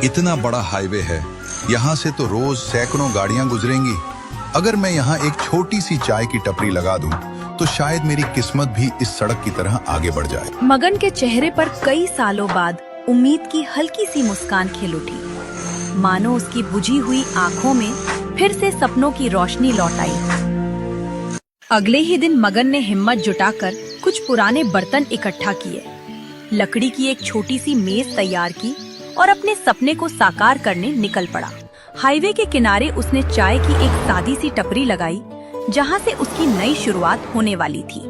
इतना बड़ा हाईवे है, यहाँ से तो रोज सैकड़ों गाड़ियां गुजरेंगी। अगर मैं यहाँ एक छोटी सी चाय की टपरी लगा दूं, तो शायद मेरी किस्मत भी इस सड़क की तरह आगे बढ़ जाए। मगन के चेहरे पर कई सालों बाद उम्मीद की हल्की सी मुस्कान खिल उठी, मानो उसकी बुझी हुई आंखों में फिर से सपनों की रोशनी लौट आई। अगले ही दिन मगन ने हिम्मत जुटाकर कुछ पुराने बर्तन इकट्ठा किए, लकड़ी की एक छोटी सी मेज तैयार की और अपने सपने को साकार करने निकल पड़ा। हाईवे के किनारे उसने चाय की एक सादी सी टपरी लगाई, जहां से उसकी नई शुरुआत होने वाली थी।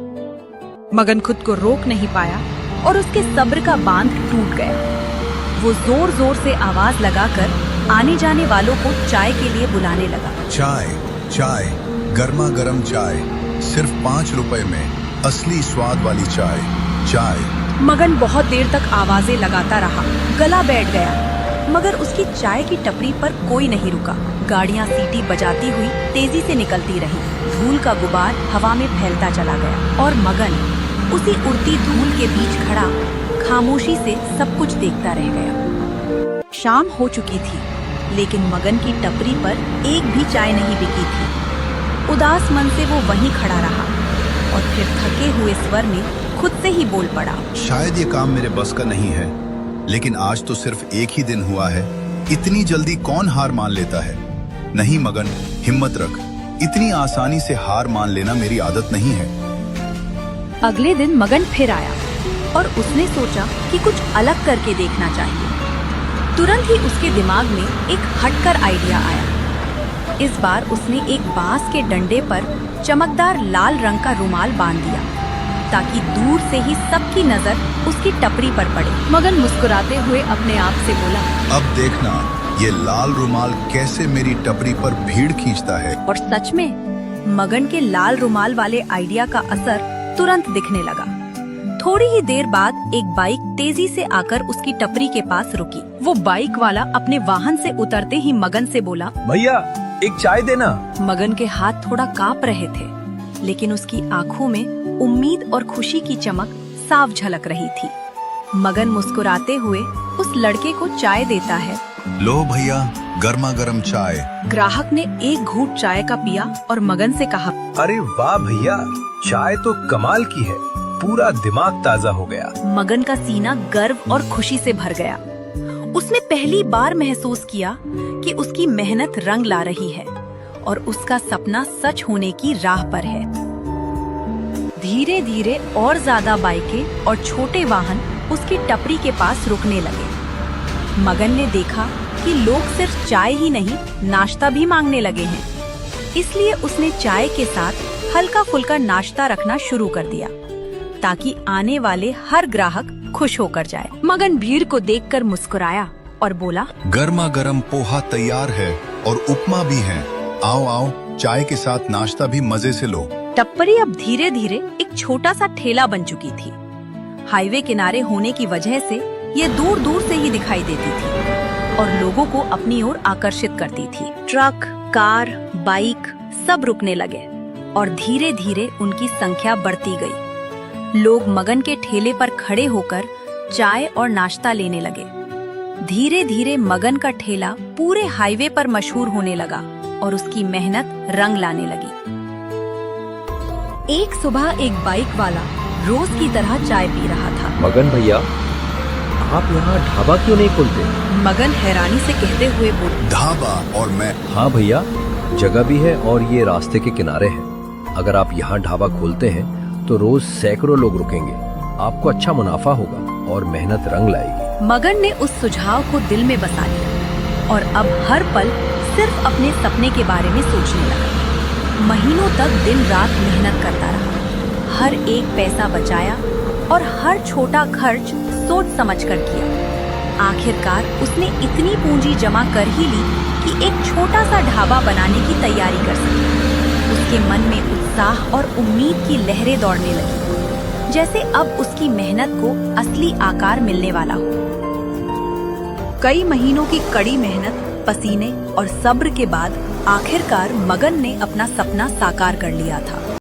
मगन खुद को रोक नहीं पाया और उसके सब्र का बांध टूट गया। वो जोर जोर से आवाज लगाकर आने जाने वालों को चाय के लिए बुलाने लगा। चाय, चाय, गर्मा गर्म चाय, सिर्फ 5 रुपए में असली स्वाद वाली चाय, चाय। मगन बहुत देर तक आवाजें लगाता रहा, गला बैठ गया, मगर उसकी चाय की टपरी पर कोई नहीं रुका। गाड़ियां सीटी बजाती हुई तेजी से निकलती रही, धूल का गुबार हवा में फैलता चला गया और मगन उसी उड़ती धूल के बीच खड़ा खामोशी से सब कुछ देखता रह गया। शाम हो चुकी थी, लेकिन मगन की टपरी पर एक भी चाय नहीं बिकी थी। उदास मन से वो वहीं खड़ा रहा और फिर थके हुए स्वर में खुद से ही बोल पड़ा, शायद ये काम मेरे बस का नहीं है, लेकिन आज तो सिर्फ एक ही दिन हुआ है। इतनी जल्दी कौन हार मान लेता है? नहीं मगन, हिम्मत रख, इतनी आसानी से हार मान लेना मेरी आदत नहीं है। अगले दिन मगन फिर आया और उसने सोचा कि कुछ अलग करके देखना चाहिए। तुरंत ही उसके दिमाग में एक हटकर आइडिया आया। इस बार उसने एक बांस के डंडे पर चमकदार लाल रंग का रुमाल बांध दिया, ताकि दूर से ही सबकी नजर उसकी टपरी पर पड़े। मगन मुस्कुराते हुए अपने आप से बोला, अब देखना ये लाल रुमाल कैसे मेरी टपरी पर भीड़ खींचता है। और सच में मगन के लाल रुमाल वाले आइडिया का असर तुरंत दिखने लगा। थोड़ी ही देर बाद एक बाइक तेजी से आकर उसकी टपरी के पास रुकी। वो बाइक वाला अपने वाहन से उतरते ही मगन से बोला, भैया एक चाय देना। मगन के हाथ थोड़ा कांप रहे थे, लेकिन उसकी आंखों में उम्मीद और खुशी की चमक साफ झलक रही थी। मगन मुस्कुराते हुए उस लड़के को चाय देता है। लो भैया, गर्मा गर्म चाय। ग्राहक ने एक घूंट चाय का पिया और मगन से कहा, अरे वाह भैया, चाय तो कमाल की है, पूरा दिमाग ताजा हो गया। मगन का सीना गर्व और खुशी से भर गया। उसने पहली बार महसूस किया कि उसकी मेहनत रंग ला रही है और उसका सपना सच होने की राह पर है। धीरे धीरे और ज्यादा बाइकें और छोटे वाहन उसकी टपरी के पास रुकने लगे। मगन ने देखा कि लोग सिर्फ चाय ही नहीं, नाश्ता भी मांगने लगे हैं। इसलिए उसने चाय के साथ हल्का फुल्का नाश्ता रखना शुरू कर दिया, ताकि आने वाले हर ग्राहक खुश होकर जाए। मगन भीड़ को देखकर मुस्कुराया और बोला, गर्मा गर्म पोहा तैयार है और उपमा भी है। आओ आओ, चाय के साथ नाश्ता भी मजे से लो। टप्परी अब धीरे धीरे एक छोटा सा ठेला बन चुकी थी। हाईवे किनारे होने की वजह से ये दूर दूर से ही दिखाई देती थी और लोगों को अपनी ओर आकर्षित करती थी। ट्रक, कार, बाइक सब रुकने लगे और धीरे धीरे उनकी संख्या बढ़ती गई। लोग मगन के ठेले पर खड़े होकर चाय और नाश्ता लेने लगे। धीरे धीरे मगन का ठेला पूरे हाईवे पर मशहूर होने लगा और उसकी मेहनत रंग लाने लगी। एक सुबह एक बाइक वाला रोज की तरह चाय पी रहा था। मगन भैया, आप यहाँ ढाबा क्यों नहीं खोलते? मगन हैरानी से कहते हुए बोला, ढाबा और मैं? हाँ भैया, जगह भी है और ये रास्ते के किनारे है। अगर आप यहाँ ढाबा खोलते हैं तो रोज सैकड़ों लोग रुकेंगे, आपको अच्छा मुनाफा होगा और मेहनत रंग लाएगी। मगन ने उस सुझाव को दिल में बसा लिया और अब हर पल सिर्फ अपने सपने के बारे में सोचने लगा। महीनों तक दिन रात मेहनत करता रहा, हर एक पैसा बचाया और हर छोटा खर्च सोच समझकर किया। आखिरकार उसने इतनी पूंजी जमा कर ही ली कि एक छोटा सा ढाबा बनाने की तैयारी कर सकी। उसके मन में उत्साह और उम्मीद की लहरें दौड़ने लगी, जैसे अब उसकी मेहनत को असली आकार मिलने वाला हो। कई महीनों की कड़ी मेहनत, पसीने और सब्र के बाद आखिरकार मगन ने अपना सपना साकार कर लिया था।